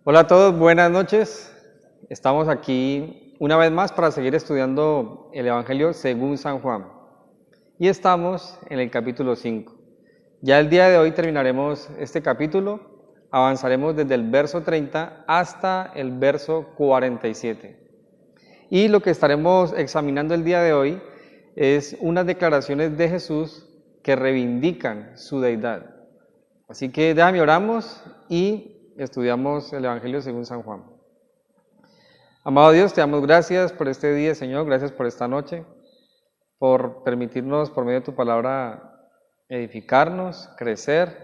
Hola a todos, buenas noches. Estamos aquí una vez más para seguir estudiando el Evangelio según San Juan. Y estamos en el capítulo 5. Ya el día de hoy terminaremos este capítulo, avanzaremos desde el verso 30 hasta el verso 47. Y lo que estaremos examinando el día de hoy es unas declaraciones de Jesús que reivindican su deidad. Así que déjame oramos y estudiamos el Evangelio según San Juan. Amado Dios, te damos gracias por este día, Señor, gracias por esta noche, por permitirnos por medio de tu palabra edificarnos, crecer.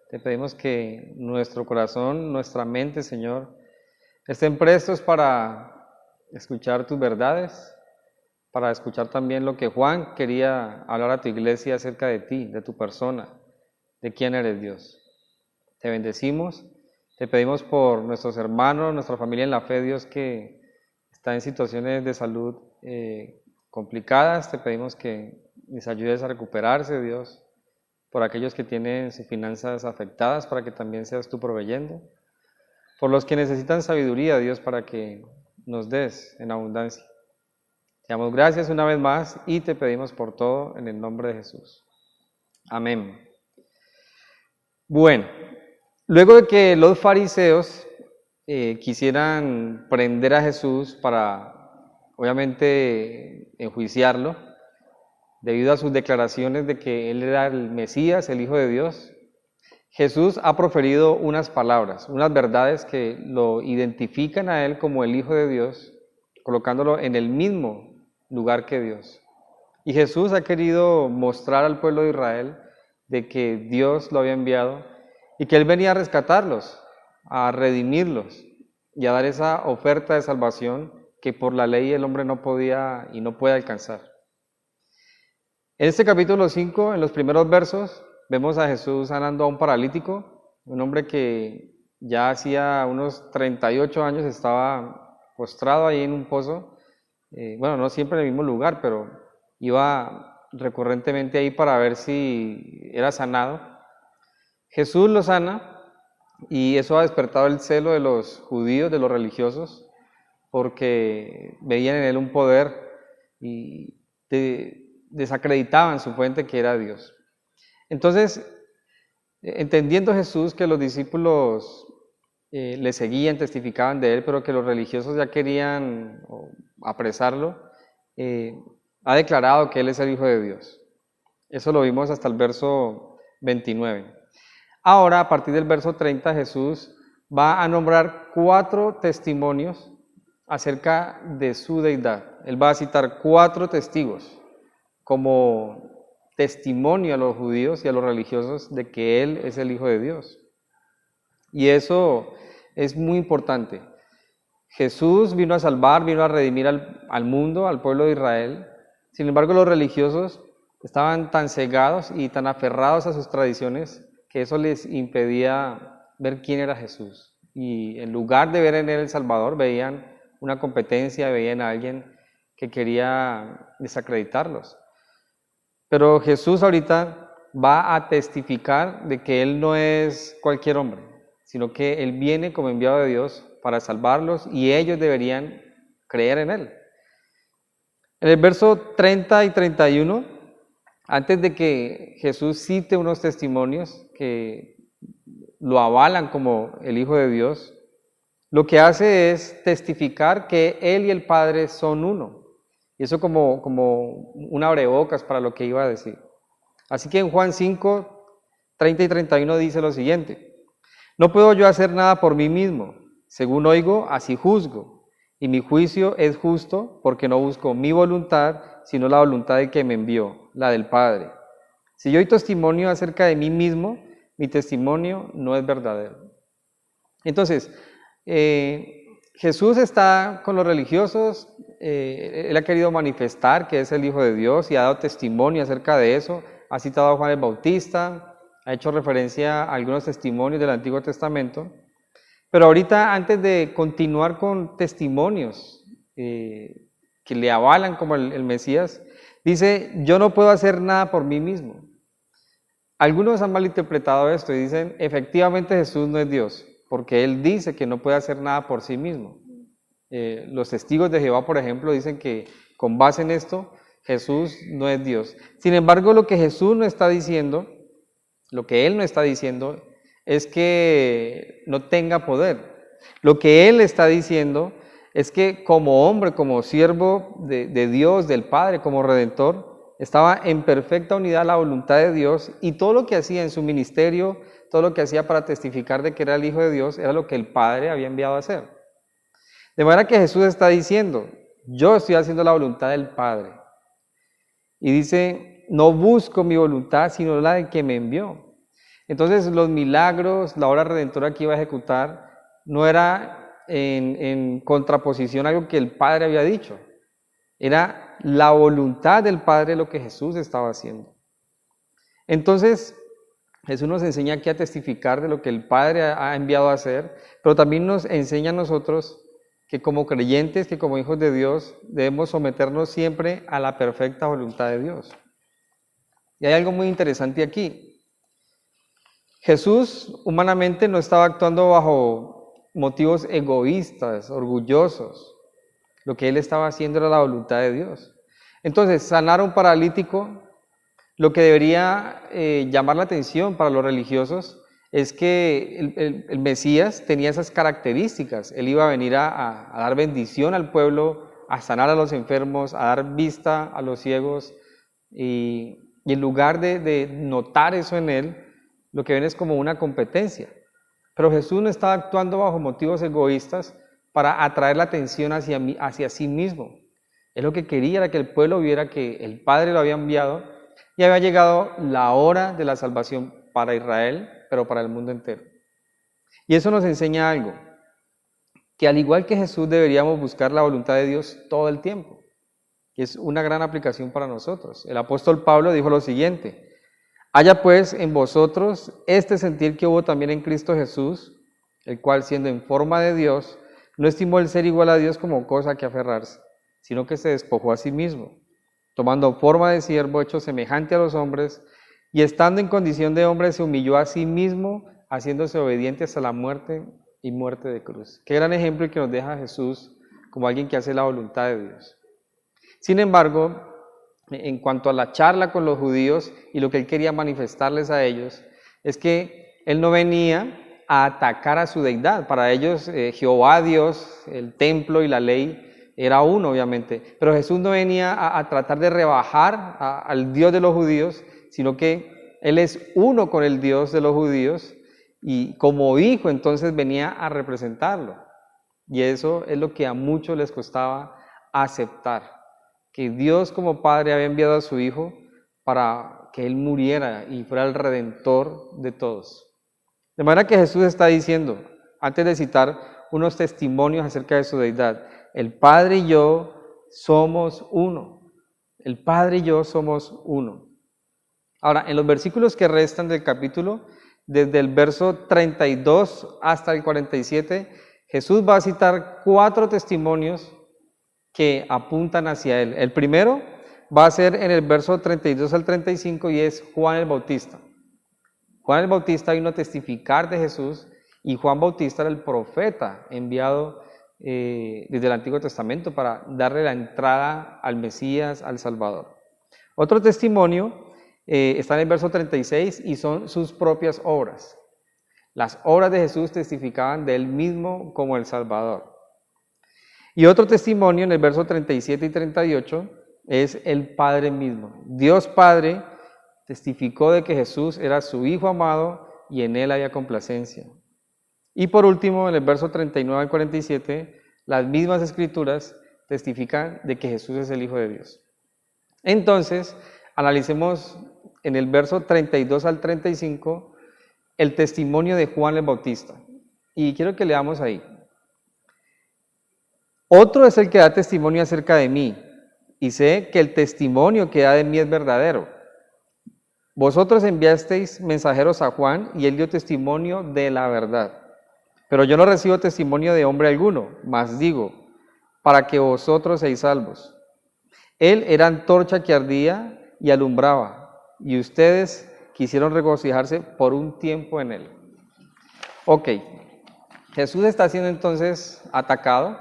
Te pedimos que nuestro corazón, nuestra mente, Señor, estén prestos para escuchar tus verdades, para escuchar también lo que Juan quería hablar a tu iglesia acerca de ti, de tu persona, de quién eres Dios. Te bendecimos. Te pedimos por nuestros hermanos, nuestra familia en la fe, Dios, que está en situaciones de salud complicadas. Te pedimos que les ayudes a recuperarse, Dios, por aquellos que tienen sus finanzas afectadas, para que también seas tú proveyendo. Por los que necesitan sabiduría, Dios, para que nos des en abundancia. Te damos gracias una vez más y te pedimos por todo en el nombre de Jesús. Amén. Bueno. Luego de que los fariseos quisieran prender a Jesús para, obviamente, enjuiciarlo, debido a sus declaraciones de que Él era el Mesías, el Hijo de Dios, Jesús ha proferido unas palabras, unas verdades que lo identifican a Él como el Hijo de Dios, colocándolo en el mismo lugar que Dios. Y Jesús ha querido mostrar al pueblo de Israel de que Dios lo había enviado y que Él venía a rescatarlos, a redimirlos y a dar esa oferta de salvación que por la ley el hombre no podía y no puede alcanzar. En este capítulo 5, en los primeros versos, vemos a Jesús sanando a un paralítico, un hombre que ya hacía unos 38 años estaba postrado ahí en un pozo, no siempre en el mismo lugar, pero iba recurrentemente ahí para ver si era sanado. Jesús lo sana y eso ha despertado el celo de los judíos, de los religiosos, porque veían en él un poder y desacreditaban su fuente que era Dios. Entonces, entendiendo Jesús que los discípulos le seguían, testificaban de él, pero que los religiosos ya querían apresarlo, ha declarado que él es el Hijo de Dios. Eso lo vimos hasta el verso 29. Ahora, a partir del verso 30, Jesús va a nombrar 4 testimonios acerca de su deidad. Él va a citar 4 testigos como testimonio a los judíos y a los religiosos de que Él es el Hijo de Dios. Y eso es muy importante. Jesús vino a salvar, vino a redimir al mundo, al pueblo de Israel. Sin embargo, los religiosos estaban tan cegados y tan aferrados a sus tradiciones que eso les impedía ver quién era Jesús. Y en lugar de ver en él el Salvador, veían una competencia, veían a alguien que quería desacreditarlos. Pero Jesús ahorita va a testificar de que Él no es cualquier hombre, sino que Él viene como enviado de Dios para salvarlos y ellos deberían creer en Él. En el verso 30 y 31, antes de que Jesús cite unos testimonios que lo avalan como el Hijo de Dios, lo que hace es testificar que Él y el Padre son uno. Y eso como un abrebocas para lo que iba a decir. Así que en Juan 5, 30 y 31 dice lo siguiente: no puedo yo hacer nada por mí mismo, según oigo, así juzgo, y mi juicio es justo porque no busco mi voluntad, sino la voluntad del que me envió, la del Padre. Si yo doy testimonio acerca de mí mismo, mi testimonio no es verdadero. Entonces, Jesús está con los religiosos, Él ha querido manifestar que es el Hijo de Dios y ha dado testimonio acerca de eso, ha citado a Juan el Bautista, ha hecho referencia a algunos testimonios del Antiguo Testamento, pero ahorita antes de continuar con testimonios que le avalan como el Mesías, dice, yo no puedo hacer nada por mí mismo. Algunos han malinterpretado esto y dicen, efectivamente Jesús no es Dios, porque Él dice que no puede hacer nada por sí mismo. Los testigos de Jehová, por ejemplo, dicen que con base en esto, Jesús no es Dios. Sin embargo, lo que Jesús no está diciendo, lo que Él no está diciendo, es que no tenga poder. Lo que Él está diciendo es que como hombre, como siervo de Dios, del Padre, como Redentor, estaba en perfecta unidad a la voluntad de Dios, y todo lo que hacía en su ministerio, todo lo que hacía para testificar de que era el Hijo de Dios, era lo que el Padre había enviado a hacer. De manera que Jesús está diciendo, yo estoy haciendo la voluntad del Padre. Y dice, no busco mi voluntad, sino la de que me envió. Entonces los milagros, la obra redentora que iba a ejecutar, no era en contraposición a algo que el Padre había dicho. Era la voluntad del Padre lo que Jesús estaba haciendo. Entonces, Jesús nos enseña aquí a testificar de lo que el Padre ha enviado a hacer, pero también nos enseña a nosotros que como creyentes, que como hijos de Dios, debemos someternos siempre a la perfecta voluntad de Dios. Y hay algo muy interesante aquí. Jesús humanamente no estaba actuando bajo motivos egoístas, orgullosos. Lo que Él estaba haciendo era la voluntad de Dios. Entonces, sanar a un paralítico, lo que debería llamar la atención para los religiosos es que el Mesías tenía esas características. Él iba a venir a dar bendición al pueblo, a sanar a los enfermos, a dar vista a los ciegos. Y en lugar de notar eso en Él, lo que ven es como una competencia. Pero Jesús no estaba actuando bajo motivos egoístas para atraer la atención hacia sí mismo. Él lo que quería era que el pueblo viera que el Padre lo había enviado y había llegado la hora de la salvación para Israel, pero para el mundo entero. Y eso nos enseña algo, que al igual que Jesús deberíamos buscar la voluntad de Dios todo el tiempo. Y es una gran aplicación para nosotros. El apóstol Pablo dijo lo siguiente: haya pues en vosotros este sentir que hubo también en Cristo Jesús, el cual siendo en forma de Dios, no estimó el ser igual a Dios como cosa que aferrarse, sino que se despojó a sí mismo, tomando forma de siervo, hecho semejante a los hombres, y estando en condición de hombre se humilló a sí mismo, haciéndose obediente hasta la muerte y muerte de cruz. Qué gran ejemplo el que nos deja Jesús como alguien que hace la voluntad de Dios. Sin embargo, en cuanto a la charla con los judíos y lo que Él quería manifestarles a ellos, es que Él no venía a atacar a su deidad. Para ellos, Jehová Dios, el templo y la ley era uno, obviamente. Pero Jesús no venía a tratar de rebajar al Dios de los judíos, sino que Él es uno con el Dios de los judíos y como hijo entonces venía a representarlo. Y eso es lo que a muchos les costaba aceptar, que Dios como Padre había enviado a su Hijo para que Él muriera y fuera el Redentor de todos. De manera que Jesús está diciendo, antes de citar unos testimonios acerca de su deidad, el Padre y yo somos uno. El Padre y yo somos uno. Ahora, en los versículos que restan del capítulo, desde el verso 32 hasta el 47, Jesús va a citar 4 testimonios que apuntan hacia Él. El primero va a ser en el verso 32 al 35 y es Juan el Bautista. Juan el Bautista vino a testificar de Jesús y Juan Bautista era el profeta enviado desde el Antiguo Testamento para darle la entrada al Mesías, al Salvador. Otro testimonio está en el verso 36 y son sus propias obras. Las obras de Jesús testificaban de Él mismo como el Salvador. Y otro testimonio en el verso 37 y 38 es el Padre mismo. Dios Padre testificó de que Jesús era su Hijo amado y en Él había complacencia. Y por último, en el verso 39 al 47, las mismas escrituras testifican de que Jesús es el Hijo de Dios. Entonces, analicemos en el verso 32 al 35 el testimonio de Juan el Bautista. Y quiero que leamos ahí. Otro es el que da testimonio acerca de mí, y sé que el testimonio que da de mí es verdadero. Vosotros enviasteis mensajeros a Juan, y él dio testimonio de la verdad. Pero yo no recibo testimonio de hombre alguno, mas digo, para que vosotros seáis salvos. Él era antorcha que ardía y alumbraba, y ustedes quisieron regocijarse por un tiempo en él. Ok, Jesús está siendo entonces atacado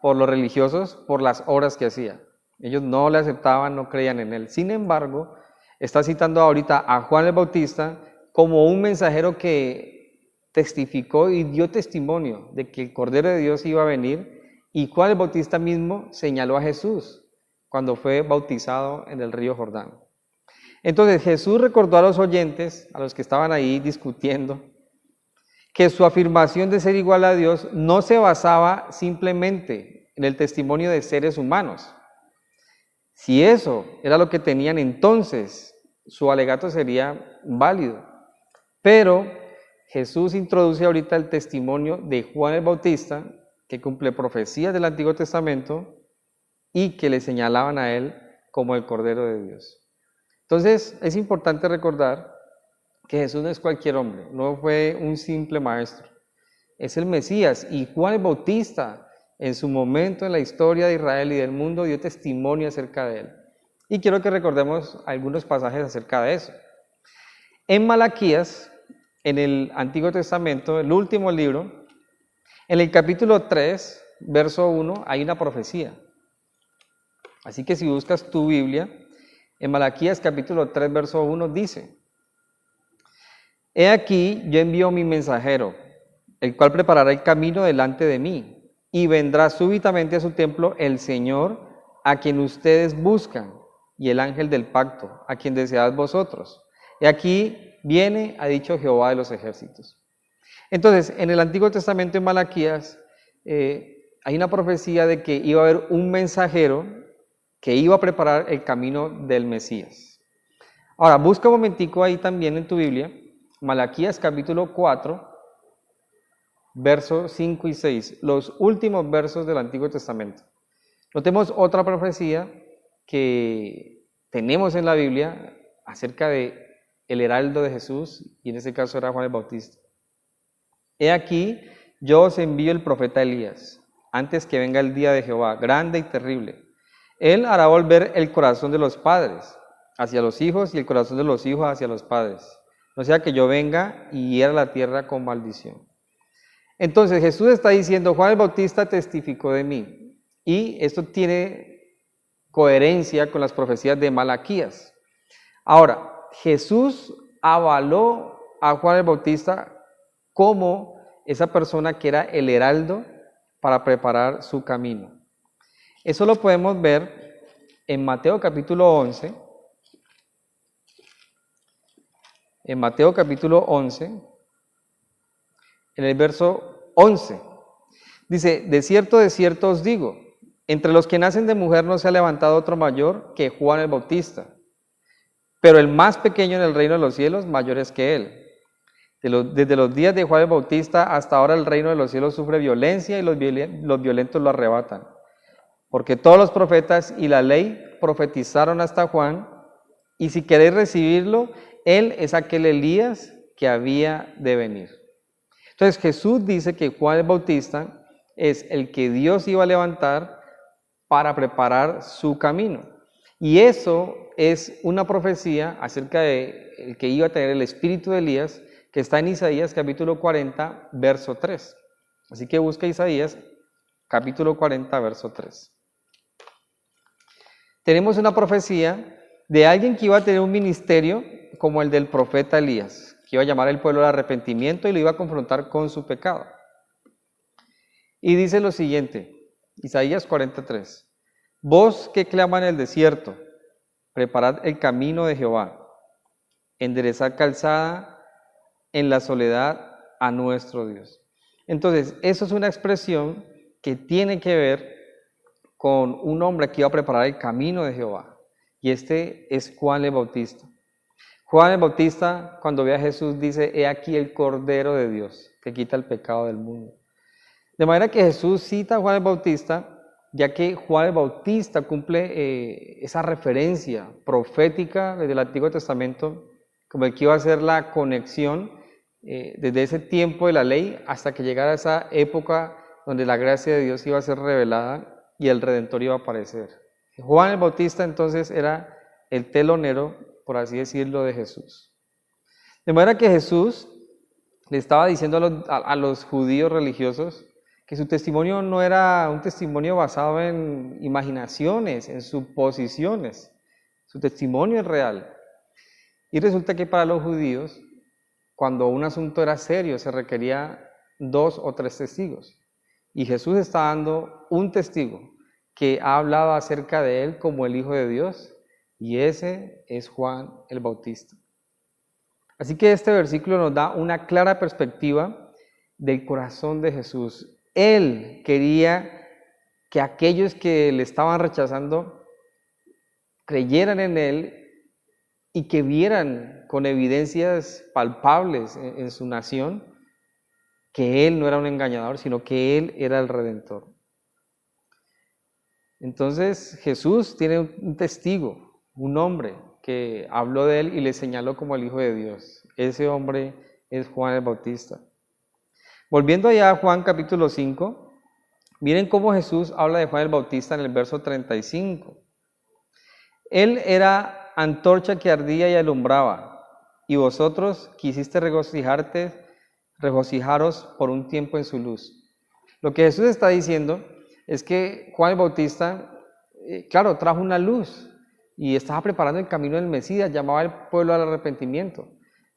por los religiosos por las obras que hacía. Ellos no le aceptaban, no creían en él. Sin embargo, está citando ahorita a Juan el Bautista como un mensajero que testificó y dio testimonio de que el Cordero de Dios iba a venir, y Juan el Bautista mismo señaló a Jesús cuando fue bautizado en el río Jordán. Entonces Jesús recordó a los oyentes, a los que estaban ahí discutiendo, que su afirmación de ser igual a Dios no se basaba simplemente en el testimonio de seres humanos. Si eso era lo que tenían, entonces su alegato sería válido. Pero Jesús introduce ahorita el testimonio de Juan el Bautista, que cumple profecías del Antiguo Testamento y que le señalaban a él como el Cordero de Dios. Entonces es importante recordar que Jesús no es cualquier hombre, no fue un simple maestro, es el Mesías. Y Juan el Bautista, en su momento en la historia de Israel y del mundo, dio testimonio acerca de él. Y quiero que recordemos algunos pasajes acerca de eso. En Malaquías, en el Antiguo Testamento, el último libro, en el capítulo 3, verso 1, hay una profecía. Así que si buscas tu Biblia, en Malaquías capítulo 3, verso 1 dice: He aquí, yo envío mi mensajero, el cual preparará el camino delante de mí, y vendrá súbitamente a su templo el Señor, a quien ustedes buscan, y el ángel del pacto, a quien desead vosotros. He aquí viene, ha dicho Jehová de los ejércitos. Entonces, en el Antiguo Testamento, en Malaquías, hay una profecía de que iba a haber un mensajero que iba a preparar el camino del Mesías. Ahora, busca un momentico ahí también en tu Biblia, Malaquías capítulo 4, versos 5 y 6, los últimos versos del Antiguo Testamento. Notemos otra profecía que tenemos en la Biblia acerca de el heraldo de Jesús, y en este caso era Juan el Bautista. He aquí, yo os envío el profeta Elías, antes que venga el día de Jehová, grande y terrible. Él hará volver el corazón de los padres hacia los hijos y el corazón de los hijos hacia los padres, no sea que yo venga y hiera la tierra con maldición. Entonces Jesús está diciendo: Juan el Bautista testificó de mí, y esto tiene coherencia con las profecías de Malaquías. Ahora, Jesús avaló a Juan el Bautista como esa persona que era el heraldo para preparar su camino. Eso lo podemos ver en Mateo capítulo 11. En Mateo capítulo 11, en el verso 11, dice: de cierto os digo, entre los que nacen de mujer no se ha levantado otro mayor que Juan el Bautista, pero el más pequeño en el reino de los cielos mayor es que él. Desde los días de Juan el Bautista hasta ahora el reino de los cielos sufre violencia, y los violentos lo arrebatan. Porque todos los profetas y la ley profetizaron hasta Juan, y si queréis recibirlo, él es aquel Elías que había de venir. Entonces Jesús dice que Juan el Bautista es el que Dios iba a levantar para preparar su camino. Y eso es una profecía acerca de el que iba a tener el espíritu de Elías, que está en Isaías capítulo 40, verso 3. Así que busca Isaías capítulo 40, verso 3. Tenemos una profecía de alguien que iba a tener un ministerio como el del profeta Elías, que iba a llamar al pueblo al arrepentimiento y lo iba a confrontar con su pecado. Y dice lo siguiente, Isaías 43, vos que clama en el desierto, preparad el camino de Jehová, enderezad calzada en la soledad a nuestro Dios. Entonces, eso es una expresión que tiene que ver con un hombre que iba a preparar el camino de Jehová, y este es Juan el Bautista. Juan el Bautista, cuando ve a Jesús, dice: he aquí el Cordero de Dios, que quita el pecado del mundo. De manera que Jesús cita a Juan el Bautista, ya que Juan el Bautista cumple esa referencia profética desde el Antiguo Testamento, como el que iba a hacer la conexión desde ese tiempo de la ley hasta que llegara esa época donde la gracia de Dios iba a ser revelada y el Redentor iba a aparecer. Juan el Bautista entonces era el telonero, por así decirlo, de Jesús. De manera que Jesús le estaba diciendo a los judíos religiosos que su testimonio no era un testimonio basado en imaginaciones, en suposiciones. Su testimonio es real. Y resulta que para los judíos, cuando un asunto era serio, se requería 2 o 3 testigos. Y Jesús está dando un testigo que ha hablado acerca de él como el Hijo de Dios, y ese es Juan el Bautista. Así que este versículo nos da una clara perspectiva del corazón de Jesús. Él quería que aquellos que le estaban rechazando creyeran en él y que vieran con evidencias palpables en su nación que él no era un engañador, sino que él era el Redentor. Entonces Jesús tiene un testigo, un hombre que habló de él y le señaló como el Hijo de Dios. Ese hombre es Juan el Bautista. Volviendo allá a Juan capítulo 5, miren cómo Jesús habla de Juan el Bautista en el verso 35. Él era antorcha que ardía y alumbraba, y vosotros quisiste regocijaros por un tiempo en su luz. Lo que Jesús está diciendo es que Juan el Bautista, claro, trajo una luz y estaba preparando el camino del Mesías, llamaba al pueblo al arrepentimiento.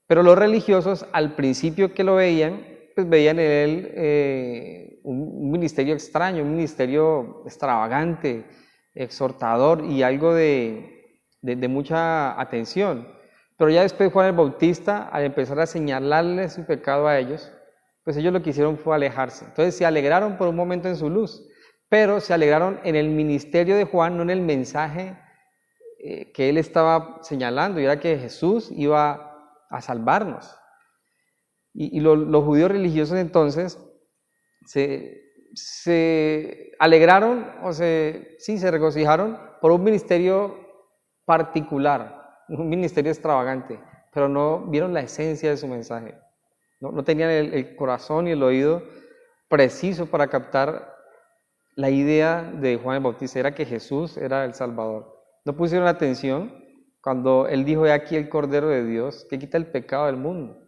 Pero los religiosos, al principio que lo veían, pues veían en él un ministerio extraño, un ministerio extravagante, exhortador y algo de mucha atención. Pero ya después Juan el Bautista, al empezar a señalarle su pecado a ellos, pues ellos lo que hicieron fue alejarse. Entonces se alegraron por un momento en su luz, pero se alegraron en el ministerio de Juan, no en el mensaje que él estaba señalando, y era que Jesús iba a salvarnos. Y los judíos religiosos entonces se alegraron, se regocijaron por un ministerio particular, un ministerio extravagante, pero no vieron la esencia de su mensaje. No tenían el corazón y el oído preciso para captar la idea de Juan el Bautista, era que Jesús era el Salvador. No pusieron atención cuando él dijo: he aquí el Cordero de Dios que quita el pecado del mundo.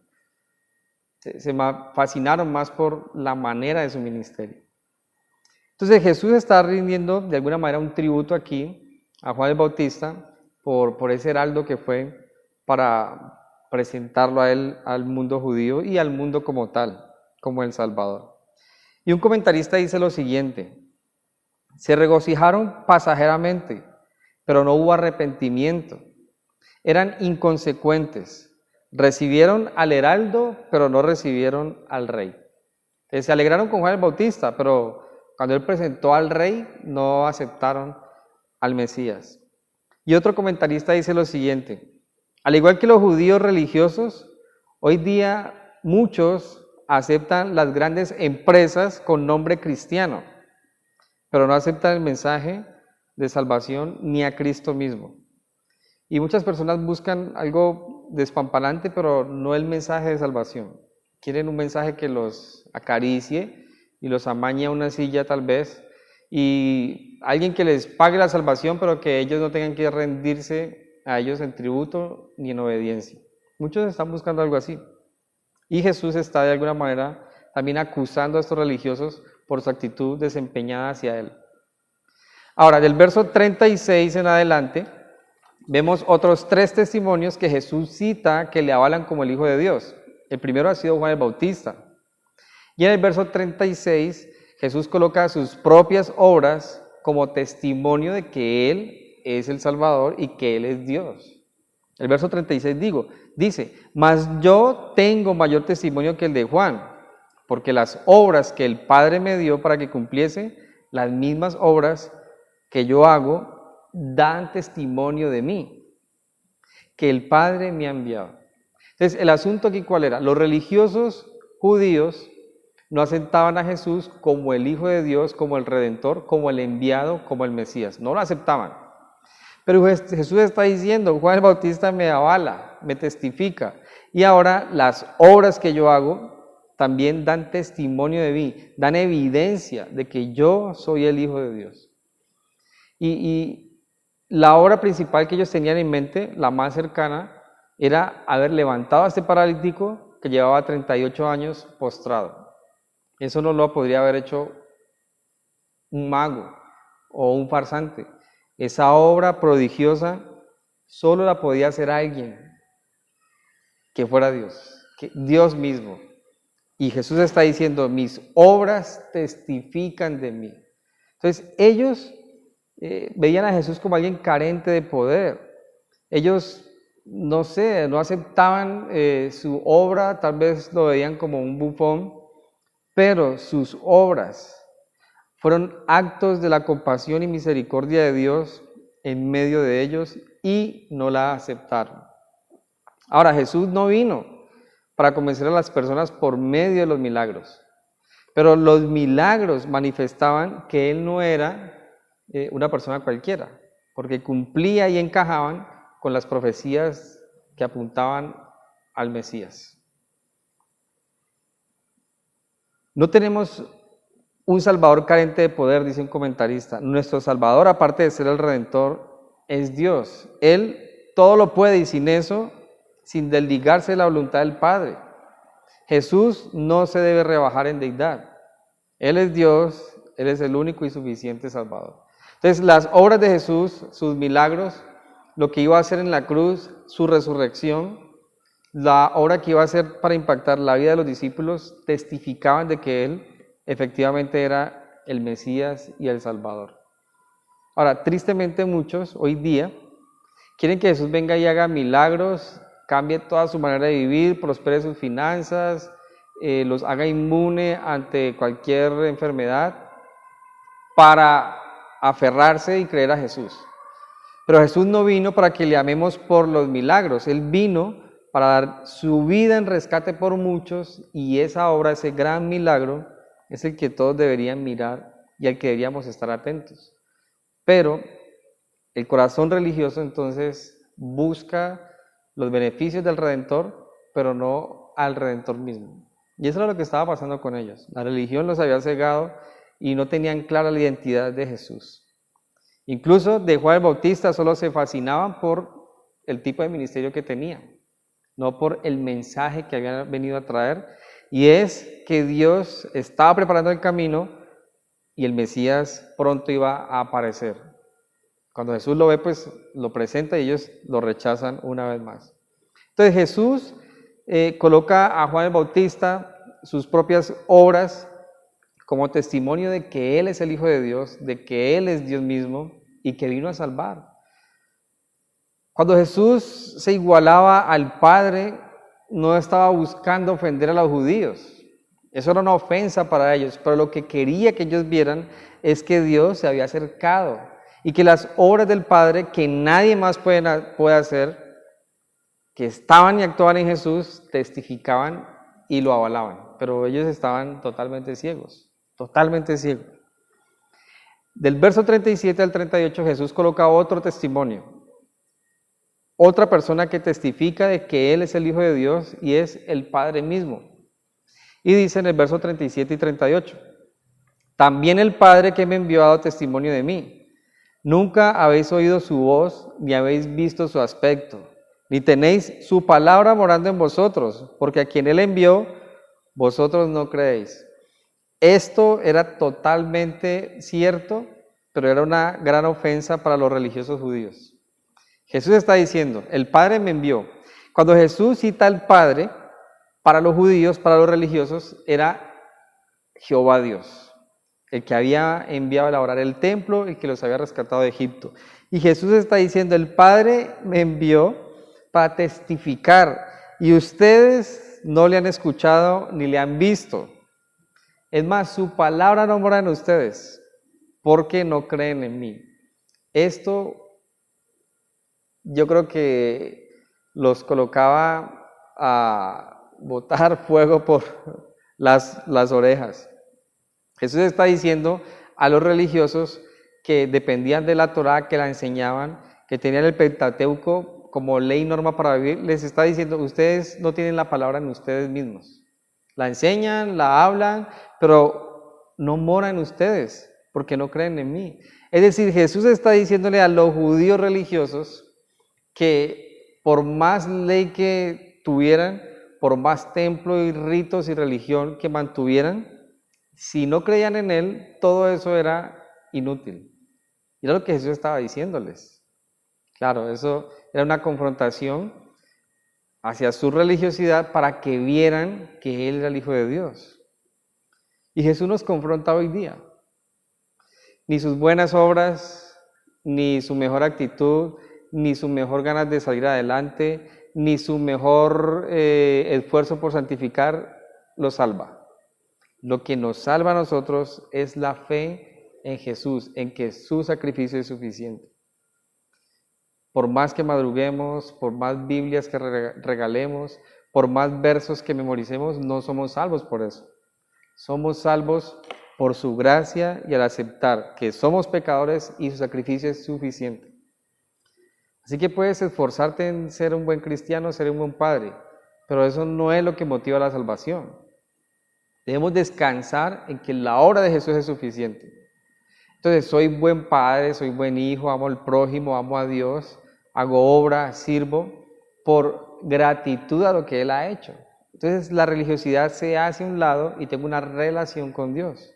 Se fascinaron más por la manera de su ministerio. Entonces Jesús está rindiendo de alguna manera un tributo aquí a Juan el Bautista por ese heraldo que fue para presentarlo a él, al mundo judío y al mundo como tal, como el Salvador. Y un comentarista dice lo siguiente: se regocijaron pasajeramente, pero no hubo arrepentimiento. Eran inconsecuentes. Recibieron al heraldo, pero no recibieron al rey. Se alegraron con Juan el Bautista, pero cuando él presentó al rey, no aceptaron al Mesías. Y otro comentarista dice lo siguiente: al igual que los judíos religiosos, hoy día muchos aceptan las grandes empresas con nombre cristiano, pero no aceptan el mensaje de salvación ni a Cristo mismo. Y muchas personas buscan algo despampanante, pero no el mensaje de salvación. Quieren un mensaje que los acaricie y los amañe a una silla tal vez, y alguien que les pague la salvación, pero que ellos no tengan que rendirse a ellos en tributo ni en obediencia. Muchos están buscando algo así. Y Jesús está de alguna manera también acusando a estos religiosos por su actitud desempeñada hacia él. Ahora, del verso 36 en adelante, vemos otros 3 testimonios que Jesús cita que le avalan como el Hijo de Dios. El primero ha sido Juan el Bautista. Y en el verso 36, Jesús coloca sus propias obras como testimonio de que Él es el Salvador y que Él es Dios. El verso 36 dice: mas yo tengo mayor testimonio que el de Juan, porque las obras que el Padre me dio para que cumpliese, las mismas obras que yo hago, dan testimonio de mí, que el Padre me ha enviado. Entonces, el asunto aquí, ¿cuál era? Los religiosos judíos no aceptaban a Jesús como el Hijo de Dios, como el Redentor, como el enviado, como el Mesías. No lo aceptaban. Pero Jesús está diciendo: Juan el Bautista me avala, me testifica. Y ahora las obras que yo hago también dan testimonio de mí, dan evidencia de que yo soy el Hijo de Dios. Y la obra principal que ellos tenían en mente, la más cercana, era haber levantado a este paralítico que llevaba 38 años postrado. Eso no lo podría haber hecho un mago o un farsante. Esa obra prodigiosa solo la podía hacer alguien que fuera Dios, que Dios mismo. Y Jesús está diciendo, mis obras testifican de mí. Entonces ellos veían a Jesús como alguien carente de poder. Ellos, no sé, no aceptaban su obra, tal vez lo veían como un bufón, pero sus obras fueron actos de la compasión y misericordia de Dios en medio de ellos y no la aceptaron. Ahora, Jesús no vino para convencer a las personas por medio de los milagros, pero los milagros manifestaban que Él no era una persona cualquiera, porque cumplía y encajaban con las profecías que apuntaban al Mesías. No tenemos un Salvador carente de poder, dice un comentarista. Nuestro Salvador, aparte de ser el Redentor, es Dios. Él todo lo puede y sin eso, sin desligarse de la voluntad del Padre. Jesús no se debe rebajar en deidad. Él es Dios, Él es el único y suficiente Salvador. Entonces, las obras de Jesús, sus milagros, lo que iba a hacer en la cruz, su resurrección, la obra que iba a hacer para impactar la vida de los discípulos, testificaban de que Él efectivamente era el Mesías y el Salvador. Ahora, tristemente muchos hoy día quieren que Jesús venga y haga milagros, cambie toda su manera de vivir, prospere sus finanzas, los haga inmune ante cualquier enfermedad para aferrarse y creer a Jesús. Pero Jesús no vino para que le amemos por los milagros, Él vino para dar su vida en rescate por muchos, y esa obra, ese gran milagro, es el que todos deberían mirar y al que deberíamos estar atentos. Pero el corazón religioso entonces busca los beneficios del Redentor, pero no al Redentor mismo. Y eso era lo que estaba pasando con ellos. La religión los había cegado y no tenían clara la identidad de Jesús. Incluso de Juan el Bautista solo se fascinaban por el tipo de ministerio que tenía, no por el mensaje que había venido a traer, y es que Dios estaba preparando el camino y el Mesías pronto iba a aparecer. Cuando Jesús lo ve, pues lo presenta y ellos lo rechazan una vez más. Entonces Jesús coloca a Juan el Bautista, sus propias obras, como testimonio de que Él es el Hijo de Dios, de que Él es Dios mismo y que vino a salvar. Cuando Jesús se igualaba al Padre, no estaba buscando ofender a los judíos. Eso era una ofensa para ellos, pero lo que quería que ellos vieran es que Dios se había acercado y que las obras del Padre que nadie más puede hacer, que estaban y actuaban en Jesús, testificaban y lo avalaban, pero ellos estaban totalmente ciegos, totalmente ciegos. Del verso 37 al 38 Jesús coloca otro testimonio, otra persona que testifica de que Él es el Hijo de Dios y es el Padre mismo. Y dice en el verso 37 y 38, también el Padre que me envió ha dado testimonio de mí. Nunca habéis oído su voz, ni habéis visto su aspecto, ni tenéis su palabra morando en vosotros, porque a quien Él envió, vosotros no creéis. Esto era totalmente cierto, pero era una gran ofensa para los religiosos judíos. Jesús está diciendo, el Padre me envió. Cuando Jesús cita al Padre, para los judíos, para los religiosos, era Jehová Dios, el que había enviado a elaborar el templo, el que los había rescatado de Egipto. Y Jesús está diciendo, el Padre me envió para testificar, y ustedes no le han escuchado ni le han visto. Es más, su palabra no mora en ustedes, porque no creen en mí. Esto yo creo que los colocaba a botar fuego por las orejas. Jesús está diciendo a los religiosos que dependían de la Torá, que la enseñaban, que tenían el Pentateuco como ley y norma para vivir, les está diciendo, ustedes no tienen la palabra en ustedes mismos. La enseñan, la hablan, pero no mora en ustedes, porque no creen en mí. Es decir, Jesús está diciéndole a los judíos religiosos que por más ley que tuvieran, por más templo y ritos y religión que mantuvieran, si no creían en Él, todo eso era inútil. Y era lo que Jesús estaba diciéndoles. Claro, eso era una confrontación hacia su religiosidad para que vieran que Él era el Hijo de Dios. Y Jesús nos confronta hoy día. Ni sus buenas obras, ni su mejor actitud, ni su mejor ganas de salir adelante, ni su mejor esfuerzo por santificar lo salva. Lo que nos salva a nosotros es la fe en Jesús, en que su sacrificio es suficiente. Por más que madruguemos, por más Biblias que regalemos, por más versos que memoricemos, no somos salvos por eso. Somos salvos por su gracia y al aceptar que somos pecadores y su sacrificio es suficiente. Así que puedes esforzarte en ser un buen cristiano, ser un buen padre, pero eso no es lo que motiva la salvación. Debemos descansar en que la obra de Jesús es suficiente. Entonces, soy buen padre, soy buen hijo, amo al prójimo, amo a Dios, hago obra, sirvo por gratitud a lo que Él ha hecho. Entonces, la religiosidad se hace a un lado y tengo una relación con Dios.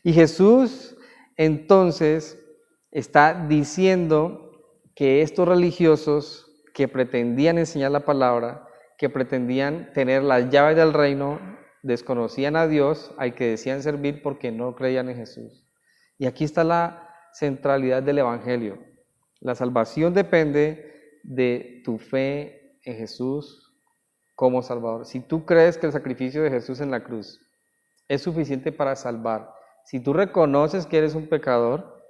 Y Jesús, entonces, está diciendo que estos religiosos que pretendían enseñar la palabra, que pretendían tener las llaves del reino, desconocían a Dios al que decían servir porque no creían en Jesús. Y aquí está la centralidad del Evangelio. La salvación depende de tu fe en Jesús como Salvador. Si tú crees que el sacrificio de Jesús en la cruz es suficiente para salvar, si tú reconoces que eres un pecador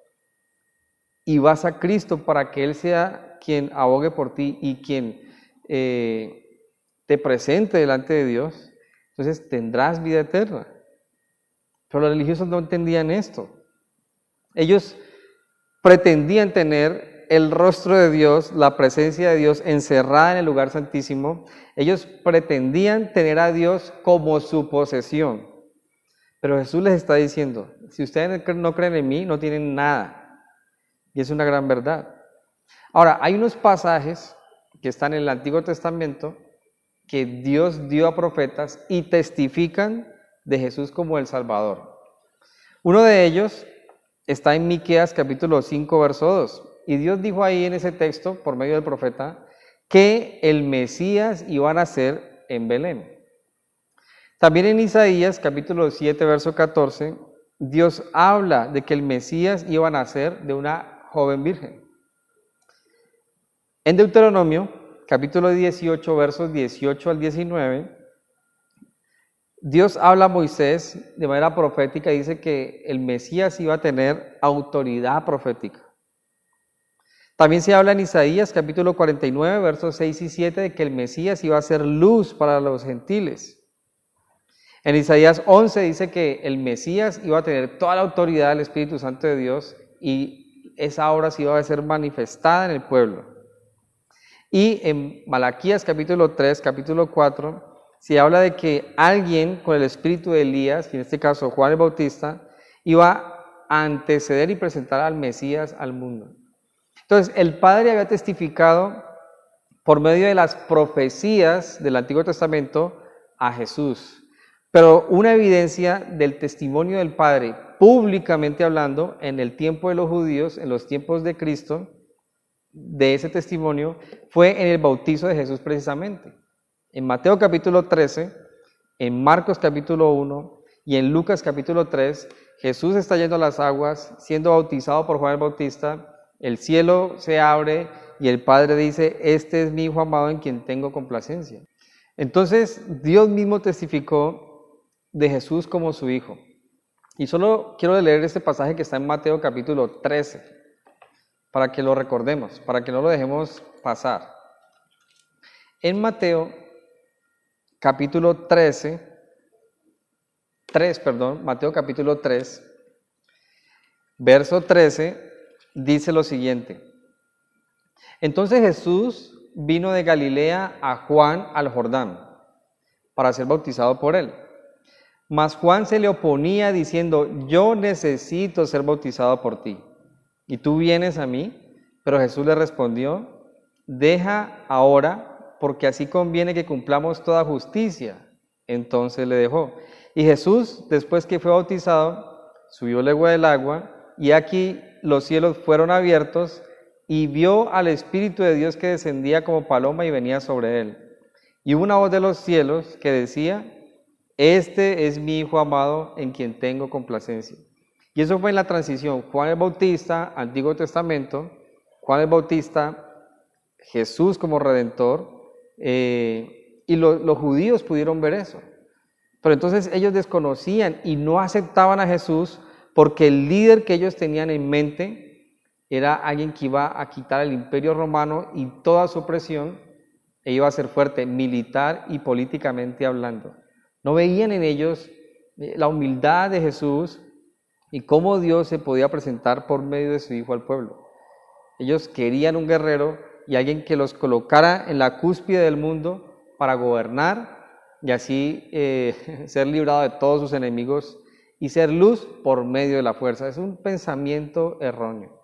y vas a Cristo para que Él sea quien abogue por ti y quien te presente delante de Dios, entonces tendrás vida eterna. Pero los religiosos no entendían esto. Ellos pretendían tener el rostro de Dios, la presencia de Dios encerrada en el lugar santísimo. Ellos pretendían tener a Dios como su posesión. Pero Jesús les está diciendo, si ustedes no creen en mí, no tienen nada. Y es una gran verdad. Ahora, hay unos pasajes que están en el Antiguo Testamento que Dios dio a profetas y testifican de Jesús como el Salvador. Uno de ellos está en Miqueas capítulo 5, verso 2. Y Dios dijo ahí en ese texto, por medio del profeta, que el Mesías iba a nacer en Belén. También en Isaías capítulo 7, verso 14, Dios habla de que el Mesías iba a nacer de una joven virgen. En Deuteronomio capítulo 18, versos 18 al 19, Dios habla a Moisés de manera profética y dice que el Mesías iba a tener autoridad profética. También se habla en Isaías capítulo 49, versos 6 y 7 de que el Mesías iba a ser luz para los gentiles. En Isaías 11 dice que el Mesías iba a tener toda la autoridad del Espíritu Santo de Dios y esa obra se iba a ser manifestada en el pueblo. Y en Malaquías capítulo 3, capítulo 4, se habla de que alguien con el espíritu de Elías, en este caso Juan el Bautista, iba a anteceder y presentar al Mesías al mundo. Entonces, el Padre había testificado por medio de las profecías del Antiguo Testamento a Jesús. Pero una evidencia del testimonio del Padre, públicamente hablando, en el tiempo de los judíos, en los tiempos de Cristo, de ese testimonio, fue en el bautizo de Jesús precisamente. En Mateo capítulo 13, en Marcos capítulo 1 y en Lucas capítulo 3, Jesús está yendo a las aguas, siendo bautizado por Juan el Bautista, el cielo se abre y el Padre dice, este es mi Hijo amado en quien tengo complacencia. Entonces, Dios mismo testificó de Jesús como su Hijo. Y solo quiero leer este pasaje que está en Mateo capítulo 13, para que lo recordemos, para que no lo dejemos pasar. En Mateo capítulo 3, verso 13, dice lo siguiente. Entonces Jesús vino de Galilea a Juan al Jordán para ser bautizado por él. Mas Juan se le oponía diciendo, yo necesito ser bautizado por ti, y tú vienes a mí. Pero Jesús le respondió, deja ahora, porque así conviene que cumplamos toda justicia. Entonces le dejó. Y Jesús, después que fue bautizado, subió luego del agua, y aquí los cielos fueron abiertos, y vio al Espíritu de Dios que descendía como paloma y venía sobre él. Y hubo una voz de los cielos que decía: Este es mi Hijo amado, en quien tengo complacencia. Y eso fue en la transición. Juan el Bautista, Antiguo Testamento, Juan el Bautista, Jesús como Redentor, y los judíos pudieron ver eso. Pero entonces ellos desconocían y no aceptaban a Jesús porque el líder que ellos tenían en mente era alguien que iba a quitar el imperio romano y toda su opresión, e iba a ser fuerte militar y políticamente hablando. No veían en ellos la humildad de Jesús y cómo Dios se podía presentar por medio de su Hijo al pueblo. Ellos querían un guerrero y alguien que los colocara en la cúspide del mundo para gobernar y así ser librado de todos sus enemigos y ser luz por medio de la fuerza. Es un pensamiento erróneo.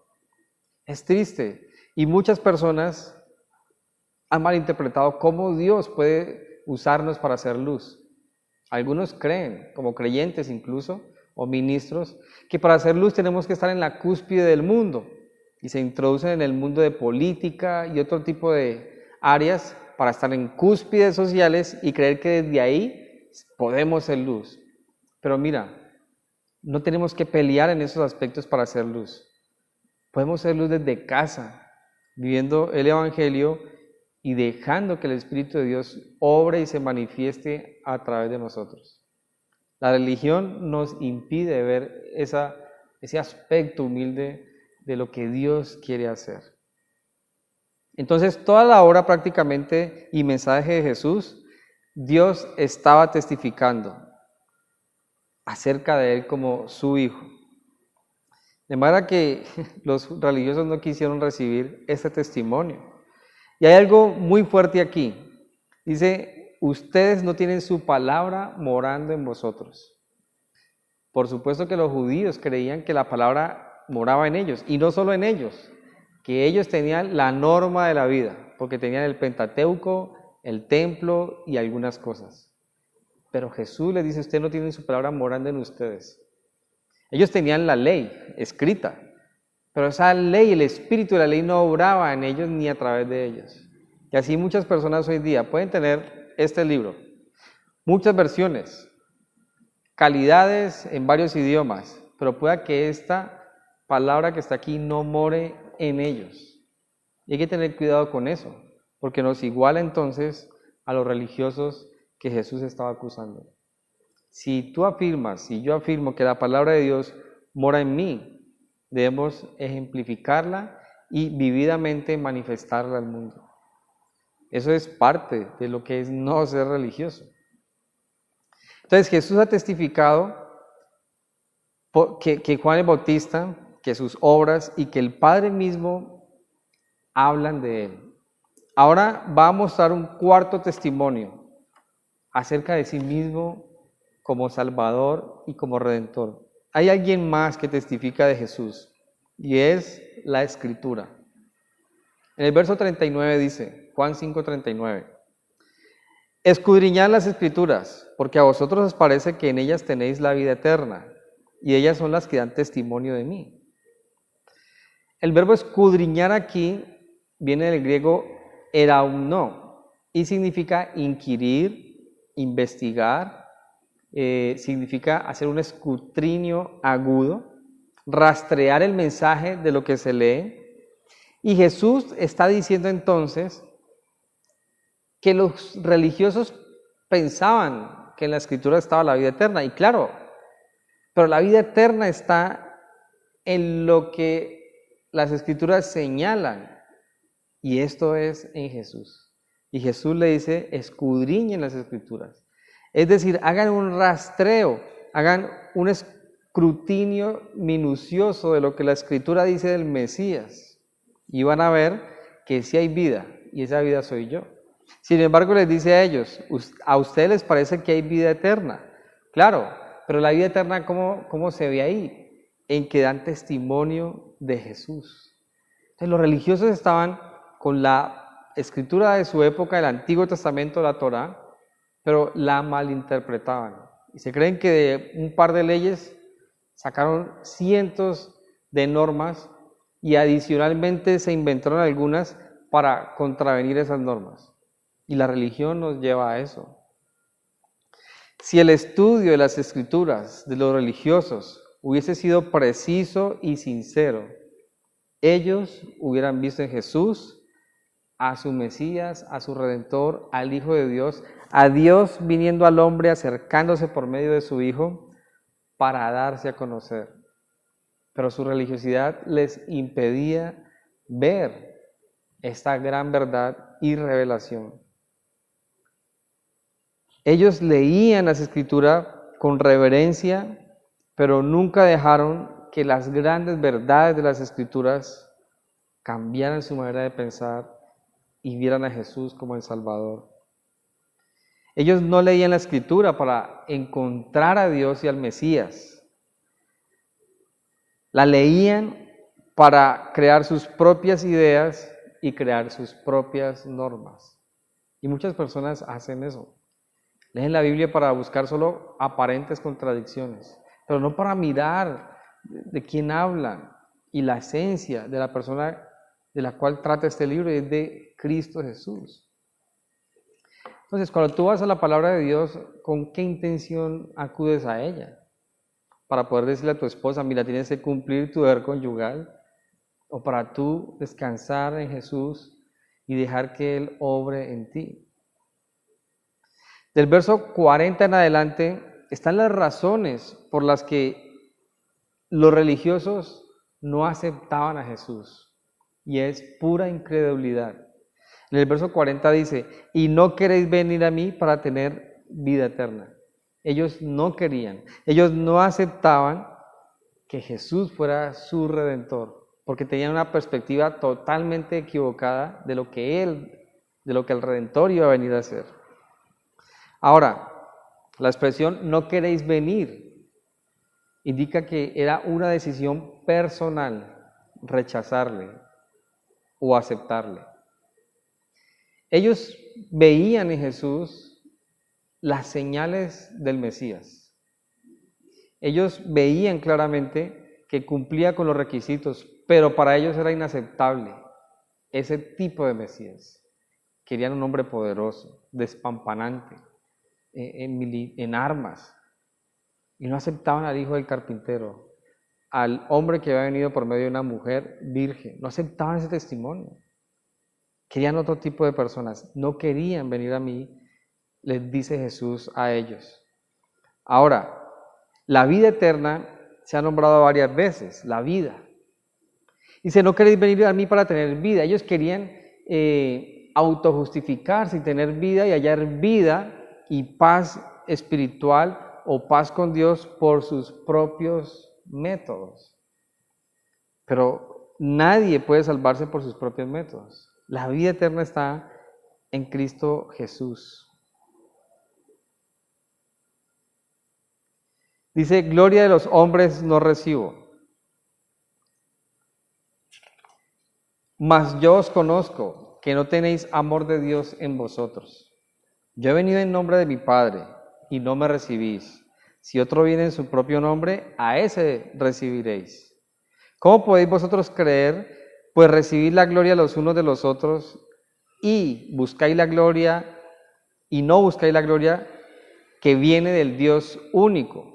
Es triste y muchas personas han malinterpretado cómo Dios puede usarnos para hacer luz. Algunos creen, como creyentes incluso, o ministros, que para hacer luz tenemos que estar en la cúspide del mundo y se introducen en el mundo de política y otro tipo de áreas para estar en cúspides sociales y creer que desde ahí podemos ser luz. Pero mira, no tenemos que pelear en esos aspectos para hacer luz. Podemos ser luz desde casa, viviendo el Evangelio y dejando que el Espíritu de Dios obre y se manifieste a través de nosotros. La religión nos impide ver ese aspecto humilde de lo que Dios quiere hacer. Entonces, toda la obra prácticamente y mensaje de Jesús, Dios estaba testificando acerca de Él como su Hijo. De manera que los religiosos no quisieron recibir este testimonio. Y hay algo muy fuerte aquí. Dice: ustedes no tienen su palabra morando en vosotros. Por supuesto que los judíos creían que la palabra moraba en ellos, y no solo en ellos, que ellos tenían la norma de la vida, porque tenían el Pentateuco, el templo y algunas cosas. Pero Jesús les dice: ustedes no tienen su palabra morando en ustedes. Ellos tenían la ley escrita, pero esa ley, el espíritu de la ley no obraba en ellos ni a través de ellos. Y así muchas personas hoy día pueden tener este libro, muchas versiones, calidades en varios idiomas, pero pueda que esta palabra que está aquí no more en ellos. Y hay que tener cuidado con eso, porque nos iguala entonces a los religiosos que Jesús estaba acusando. Si tú afirmas, si yo afirmo que la palabra de Dios mora en mí, debemos ejemplificarla y vividamente manifestarla al mundo. Eso es parte de lo que es no ser religioso. Entonces Jesús ha testificado que Juan el Bautista, que sus obras y que el Padre mismo hablan de él. Ahora va a mostrar un cuarto testimonio acerca de sí mismo como Salvador y como Redentor. Hay alguien más que testifica de Jesús y es la Escritura. En el verso 39 dice, Juan 5:39, escudriñad las Escrituras, porque a vosotros os parece que en ellas tenéis la vida eterna, y ellas son las que dan testimonio de mí. El verbo escudriñar aquí viene del griego erauno y significa inquirir, investigar, significa hacer un escrutinio agudo, rastrear el mensaje de lo que se lee. Y Jesús está diciendo entonces que los religiosos pensaban que en la Escritura estaba la vida eterna, y claro, pero la vida eterna está en lo que las Escrituras señalan, y esto es en Jesús. Y Jesús le dice, escudriñen las Escrituras. Es decir, hagan un rastreo, hagan un escrutinio minucioso de lo que la Escritura dice del Mesías, y van a ver que sí hay vida, y esa vida soy yo. Sin embargo, les dice a ellos, a ustedes les parece que hay vida eterna. Claro, pero la vida eterna, ¿cómo se ve ahí? En que dan testimonio de Jesús. Entonces, los religiosos estaban con la escritura de su época, el Antiguo Testamento, la Torá, pero la malinterpretaban. Y se creen que de un par de leyes sacaron cientos de normas y adicionalmente se inventaron algunas para contravenir esas normas. Y la religión nos lleva a eso. Si el estudio de las escrituras de los religiosos hubiese sido preciso y sincero, ellos hubieran visto en Jesús a su Mesías, a su Redentor, al Hijo de Dios, a Dios viniendo al hombre, acercándose por medio de su Hijo para darse a conocer. Pero su religiosidad les impedía ver esta gran verdad y revelación. Ellos leían las Escrituras con reverencia, pero nunca dejaron que las grandes verdades de las Escrituras cambiaran su manera de pensar y vieran a Jesús como el Salvador. Ellos no leían la Escritura para encontrar a Dios y al Mesías. La leían para crear sus propias ideas y crear sus propias normas. Y muchas personas hacen eso. Leen la Biblia para buscar solo aparentes contradicciones, pero no para mirar de quién habla y la esencia de la persona de la cual trata este libro es de Cristo Jesús. Entonces, cuando tú vas a la palabra de Dios, ¿con qué intención acudes a ella? Para poder decirle a tu esposa, mira, tienes que cumplir tu deber conyugal, o para tú descansar en Jesús y dejar que Él obre en ti. Del verso 40 en adelante están las razones por las que los religiosos no aceptaban a Jesús, y es pura incredulidad. En el verso 40 dice, y no queréis venir a mí para tener vida eterna. Ellos no querían, ellos no aceptaban que Jesús fuera su Redentor, porque tenían una perspectiva totalmente equivocada de lo que el Redentor iba a venir a hacer. Ahora, la expresión no queréis venir indica que era una decisión personal rechazarle o aceptarle. Ellos veían en Jesús las señales del Mesías. Ellos veían claramente que cumplía con los requisitos, pero para ellos era inaceptable ese tipo de Mesías. Querían un hombre poderoso, despampanante, en armas, y no aceptaban al hijo del carpintero, al hombre que había venido por medio de una mujer virgen. No aceptaban ese testimonio. Querían otro tipo de personas. No querían venir a mí, les dice Jesús a ellos. Ahora, la vida eterna se ha nombrado varias veces, la vida. Dice, no queréis venir a mí para tener vida. Ellos querían autojustificarse y tener vida y hallar vida y paz espiritual o paz con Dios por sus propios métodos. Pero nadie puede salvarse por sus propios métodos. La vida eterna está en Cristo Jesús. Dice, gloria de los hombres no recibo, mas yo os conozco que no tenéis amor de Dios en vosotros. Yo he venido en nombre de mi Padre y no me recibís. Si otro viene en su propio nombre, a ese recibiréis. ¿Cómo podéis vosotros creer? Pues recibid la gloria los unos de los otros y buscáis la gloria y no buscáis la gloria que viene del Dios único.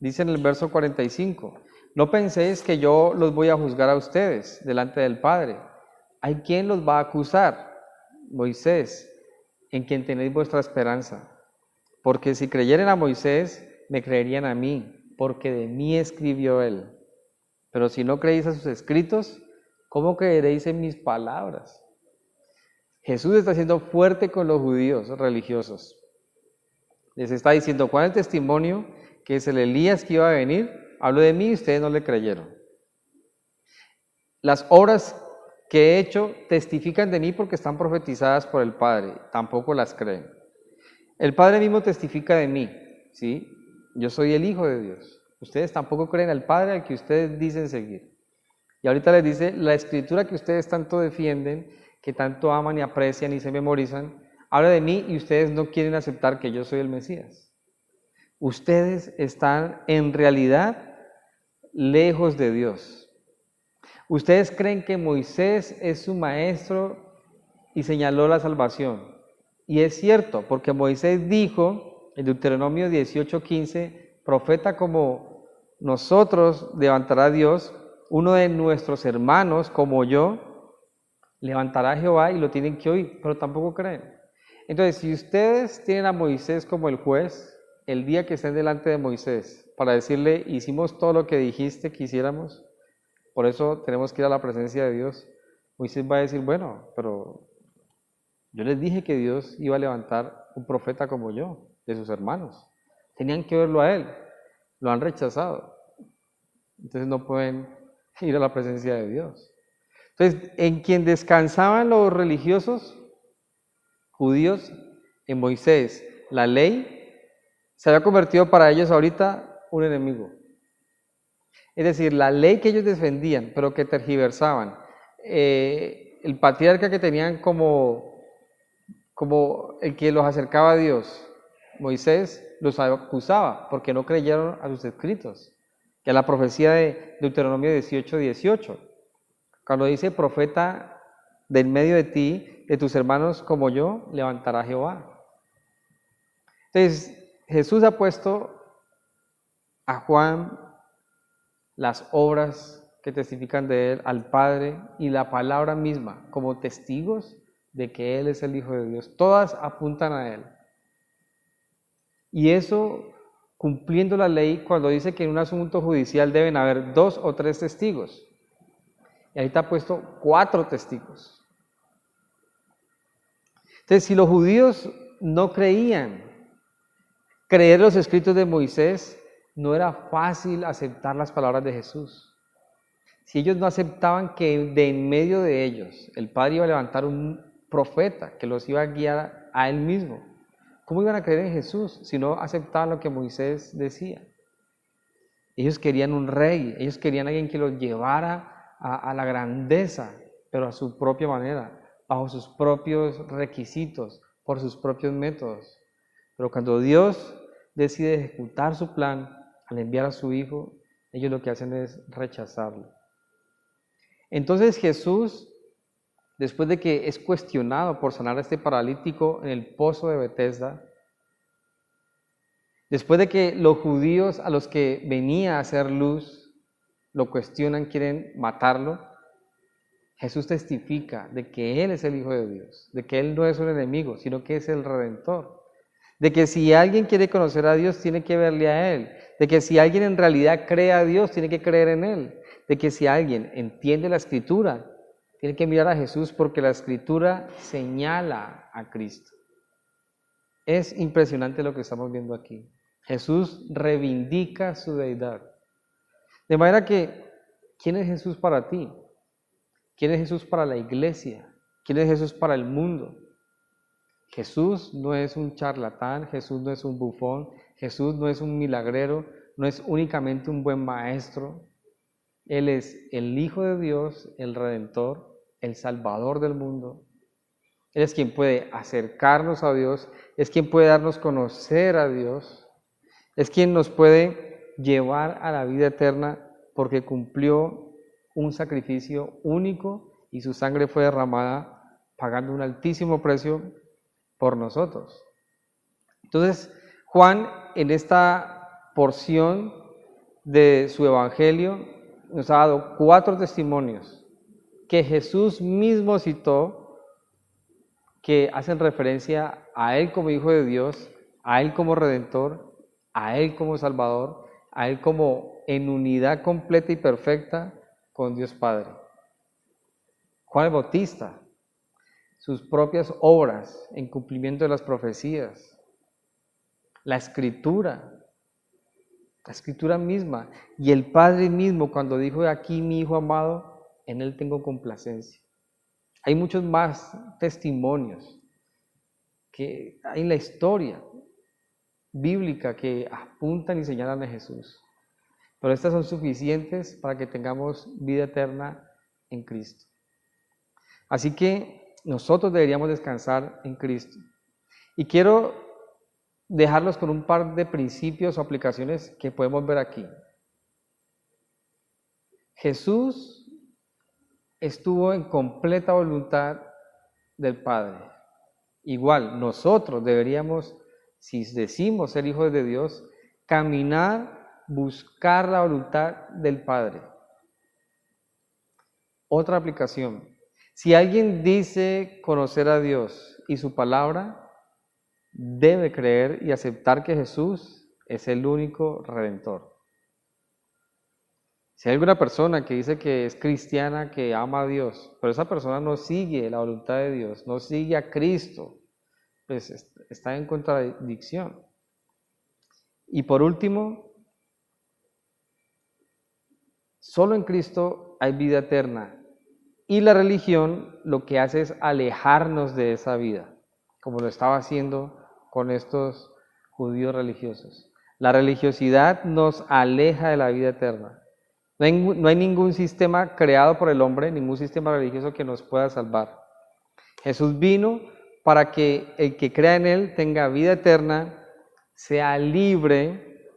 Dice en el verso 45, no penséis que yo los voy a juzgar a ustedes delante del Padre. ¿Hay quien los va a acusar? Moisés, en quien tenéis vuestra esperanza. Porque si creyeren a Moisés, me creerían a mí, porque de mí escribió él. Pero si no creéis a sus escritos, ¿cómo creeréis en mis palabras? Jesús está siendo fuerte con los judíos religiosos. Les está diciendo, ¿cuál es el testimonio? Que es el Elías que iba a venir. Habló de mí y ustedes no le creyeron. Las obras que he hecho testifican de mí porque están profetizadas por el Padre. Tampoco las creen. El Padre mismo testifica de mí, ¿sí? Yo soy el Hijo de Dios. Ustedes tampoco creen al Padre al que ustedes dicen seguir. Y ahorita les dice, la escritura que ustedes tanto defienden, que tanto aman y aprecian y se memorizan, habla de mí y ustedes no quieren aceptar que yo soy el Mesías. Ustedes están en realidad lejos de Dios. Ustedes creen que Moisés es su maestro y señaló la salvación. Y es cierto, porque Moisés dijo en Deuteronomio 18:15, profeta como nosotros levantará Dios, uno de nuestros hermanos como yo, levantará a Jehová y lo tienen que oír, pero tampoco creen. Entonces, si ustedes tienen a Moisés como el juez, el día que estén delante de Moisés, para decirle, hicimos todo lo que dijiste que hiciéramos, por eso tenemos que ir a la presencia de Dios, Moisés va a decir, bueno, pero yo les dije que Dios iba a levantar un profeta como yo, de sus hermanos. Tenían que verlo a él, lo han rechazado. Entonces no pueden ir a la presencia de Dios. Entonces, en quien descansaban los religiosos judíos, en Moisés, la ley, se había convertido para ellos ahorita un enemigo. Es decir, la ley que ellos defendían, pero que tergiversaban, el patriarca que tenían como el que los acercaba a Dios, Moisés, los acusaba porque no creyeron a sus escritos, que a la profecía de Deuteronomio 18:18, cuando dice, profeta del medio de ti, de tus hermanos como yo, levantará Jehová. Entonces, Jesús ha puesto a Juan las obras que testifican de él, al Padre y la palabra misma como testigos de que Él es el Hijo de Dios. Todas apuntan a Él. Y eso cumpliendo la ley cuando dice que en un asunto judicial deben haber 2 o 3 testigos. Y ahí está puesto 4 testigos. Entonces, si los judíos no creían creer los escritos de Moisés, no era fácil aceptar las palabras de Jesús. Si ellos no aceptaban que de en medio de ellos el Padre iba a levantar un profeta que los iba a guiar a Él mismo, ¿cómo iban a creer en Jesús si no aceptaban lo que Moisés decía? Ellos querían un rey, ellos querían alguien que los llevara a la grandeza, pero a su propia manera, bajo sus propios requisitos, por sus propios métodos. Pero cuando Dios decide ejecutar su plan al enviar a su Hijo, ellos lo que hacen es rechazarlo. Entonces Jesús, después de que es cuestionado por sanar a este paralítico en el pozo de Betesda, después de que los judíos a los que venía a hacer luz lo cuestionan, quieren matarlo, Jesús testifica de que Él es el Hijo de Dios, de que Él no es un enemigo, sino que es el Redentor, de que si alguien quiere conocer a Dios, tiene que verle a Él, de que si alguien en realidad cree a Dios, tiene que creer en Él, de que si alguien entiende la Escritura, tiene que mirar a Jesús porque la Escritura señala a Cristo. Es impresionante lo que estamos viendo aquí. Jesús reivindica su deidad. De manera que, ¿quién es Jesús para ti? ¿Quién es Jesús para la iglesia? ¿Quién es Jesús para el mundo? Jesús no es un charlatán, Jesús no es un bufón, Jesús no es un milagrero, no es únicamente un buen maestro. Él es el Hijo de Dios, el Redentor, el Salvador del mundo. Él es quien puede acercarnos a Dios, es quien puede darnos conocer a Dios, es quien nos puede llevar a la vida eterna porque cumplió un sacrificio único y su sangre fue derramada pagando un altísimo precio por nosotros. Entonces, Juan en esta porción de su evangelio nos ha dado 4 testimonios que Jesús mismo citó, que hacen referencia a Él como Hijo de Dios, a Él como Redentor, a Él como Salvador, a Él como en unidad completa y perfecta con Dios Padre. Juan el Bautista, sus propias obras en cumplimiento de las profecías, la Escritura misma, y el Padre mismo cuando dijo, aquí mi Hijo amado, en Él tengo complacencia. Hay muchos más testimonios que hay en la historia bíblica que apuntan y señalan a Jesús, pero estas son suficientes para que tengamos vida eterna en Cristo. Así que nosotros deberíamos descansar en Cristo. Y quiero dejarlos con un par de principios o aplicaciones que podemos ver aquí. Jesús estuvo en completa voluntad del Padre. Igual, nosotros deberíamos, si decimos ser hijos de Dios, caminar, buscar la voluntad del Padre. Otra aplicación. Si alguien dice conocer a Dios y su palabra, debe creer y aceptar que Jesús es el único Redentor. Si hay alguna persona que dice que es cristiana, que ama a Dios, pero esa persona no sigue la voluntad de Dios, no sigue a Cristo, pues está en contradicción. Y por último, solo en Cristo hay vida eterna. Y la religión lo que hace es alejarnos de esa vida, como lo estaba haciendo con estos judíos religiosos. La religiosidad nos aleja de la vida eterna. No hay ningún sistema creado por el hombre, ningún sistema religioso que nos pueda salvar. Jesús vino para que el que crea en Él tenga vida eterna, sea libre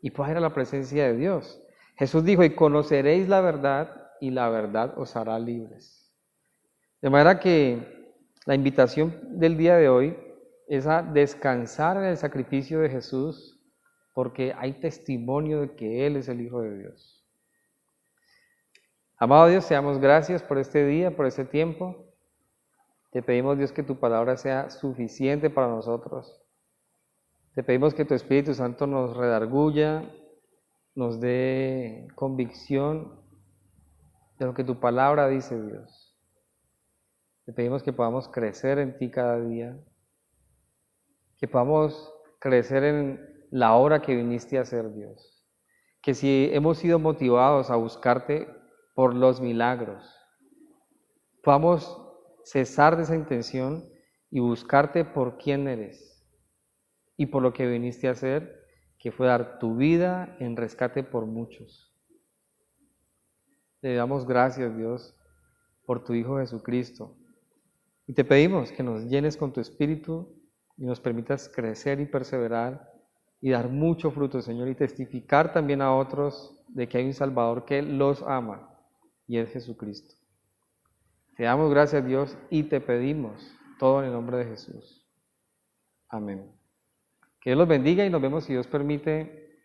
y pueda ir a la presencia de Dios. Jesús dijo, y conoceréis la verdad y la verdad os hará libres. De manera que la invitación del día de hoy es a descansar en el sacrificio de Jesús porque hay testimonio de que Él es el Hijo de Dios. Amado Dios, te damos gracias por este día, por este tiempo. Te pedimos, Dios, que tu palabra sea suficiente para nosotros. Te pedimos que tu Espíritu Santo nos redarguya, nos dé convicción de lo que tu palabra dice, Dios. Te pedimos que podamos crecer en ti cada día, que podamos crecer en la obra que viniste a hacer, Dios. Que si hemos sido motivados a buscarte por los milagros, podamos cesar de esa intención y buscarte por quién eres y por lo que viniste a hacer, que fue dar tu vida en rescate por muchos. Le damos gracias, Dios, por tu Hijo Jesucristo. Y te pedimos que nos llenes con tu Espíritu y nos permitas crecer y perseverar y dar mucho fruto, Señor, y testificar también a otros de que hay un Salvador que los ama y es Jesucristo. Te damos gracias, Dios, y te pedimos todo en el nombre de Jesús. Amén. Que Dios los bendiga y nos vemos, si Dios permite,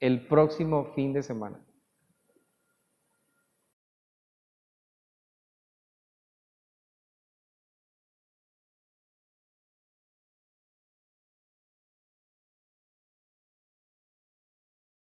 el próximo fin de semana.